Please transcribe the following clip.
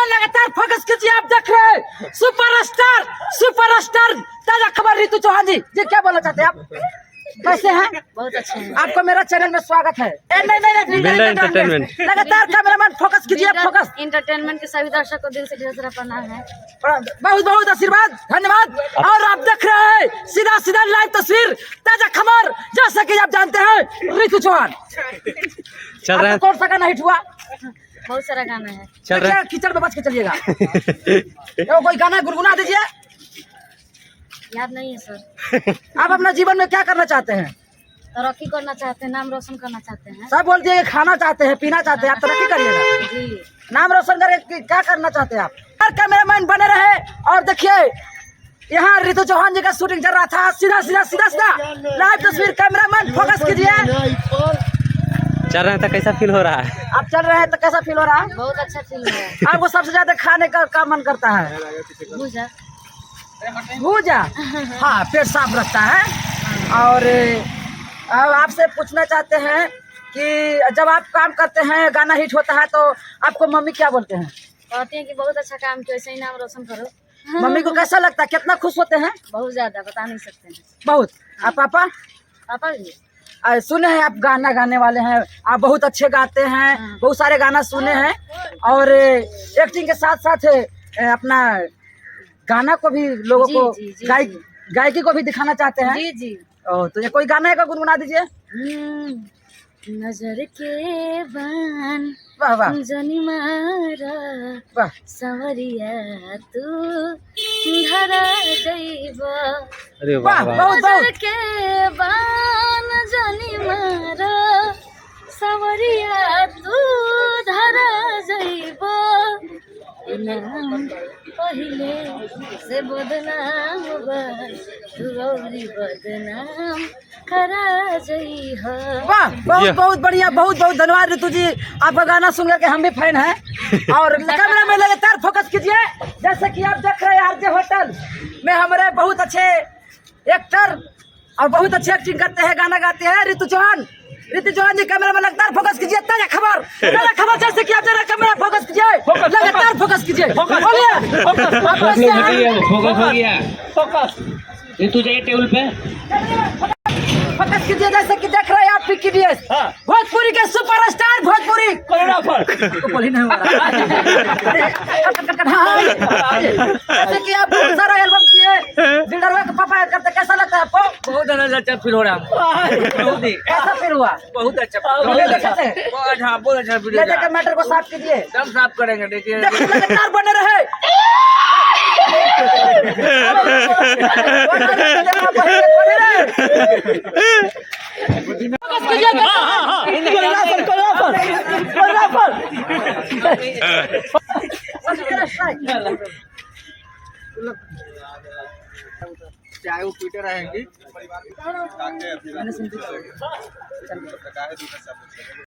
चौहान लगातार फोकस कीजिए। आप देख रहे हैं सुपरस्टार ताजा खबर ऋतु चौहान जी। क्या बोलना चाहते हैं आप? कैसे हैं? बहुत अच्छे हैं। आपको मेरा चैनल में स्वागत है। नहीं एंटरटेनमेंट। लगातार कैमरामैन फोकस कीजिए। फोकस इंटरटेनमेंट के सभी दर्शक को दिल से ढेर सारा प्रणाम है। बहुत बहुत आशीर्वाद, धन्यवाद। और आप देख रहे हैं सीधा लाइव तस्वीर ताजा खबर। जैसा कि आप जानते हैं ऋतु चौहान चल रहा है। कौन सा गाना हिट हुआ? बहुत सारा गाना है। चल रहा है। कीचड़ में बच के चलिएगा। कोई गाना गुनगुना दीजिए। याद नहीं है सर। आप अपना जीवन में क्या करना चाहते हैं? तरक्की करना चाहते हैं, नाम रोशन करना चाहते हैं। सब बोल दिए खाना चाहते हैं, पीना चाहते हैं। आप तरक्की करिएगा, जी। नाम रोशन करके क्या करना चाहते हैं आप? कैमरामैन बने रहे। और देखिए यहाँ ऋतु चौहान जी का शूटिंग चल रहा था। सीधा लाइव तस्वीर। कैमरामैन फोकस कीजिए। चल रहे हैं तो कैसा फील हो रहा है? आप चल रहे हैं तो कैसा फील हो रहा है? बहुत अच्छा फील है। आपको सबसे ज्यादा खाने का मन करता है? भूजा। हाँ, पेट साफ रखता है। और आपसे पूछना चाहते हैं कि जब आप काम करते हैं, गाना हिट होता है, तो आपको मम्मी क्या बोलते हैं? कहते हैं कि बहुत अच्छा काम किया, ऐसे ही नाम रोशन करो। मम्मी को कैसा लगता है? कितना खुश होते हैं? बहुत ज्यादा, बता नहीं सकते हैं। बहुत। आप पापा? पापा जी सुने हैं आप गाना गाने वाले हैं, आप बहुत अच्छे गाते हैं। बहुत सारे गाना सुने हैं। और एक्टिंग के साथ साथ अपना गाना को भी लोगों को गायकी को भी दिखाना चाहते हैं। जी। तो ये कोई गाना का गुनगुना दीजिए। नजर के बान वाह वाह जनी मारा वाह। सवरिया तू धरा जइबा। अरे वाह, वाह बहुत नजर के बान जनी मारा सवरिया तू धरा जइबा। नाम पहिले से बदनाम बा, तू गौरी बदनाम करा जइहा। वाह, बहुत बढ़िया। बहुत धन्यवाद ऋतु जी। आपका गाना सुन के हम भी फैन हैं। और कैमरा में लगातार फोकस कीजिए। जैसे कि आप देख रहे हैं आरजे होटल में हमारे बहुत अच्छे एक्टर और बहुत अच्छे एक्टिंग करते हैं, गाना गाते हैं ऋतु चौहान जी। कैमरा में लगातार फोकस कीजिए। ताजा खबर जैसे कि आप जरा कैमरा फोकस कीजिए। लगातार फोकस कीजिए। बोलिए। फोकस हो गया। ऋतु जाइए टेबल पे। फोकस कीजिए। जैसे कि देख रहे हैं आप PKBS भोजपुरी के सुपरस्टार भोजपुरी बोली नहीं हो रहा। जैसे कि आप बहुत सारा एल्बम किए, बिल्डरवा के पापा करते, कैसा लगता है आपको? बहुत अच्छा फील हो रहा है। कैसा फिर हुआ? बहुत अच्छा। हाँ, बहुत अच्छा फील ले जाकर मैटर को साफ कीजिए। सब साफ करेंगे। देखिए देखिए लगातार बने रहे। चाहे वो ट्विटर रहेंगी।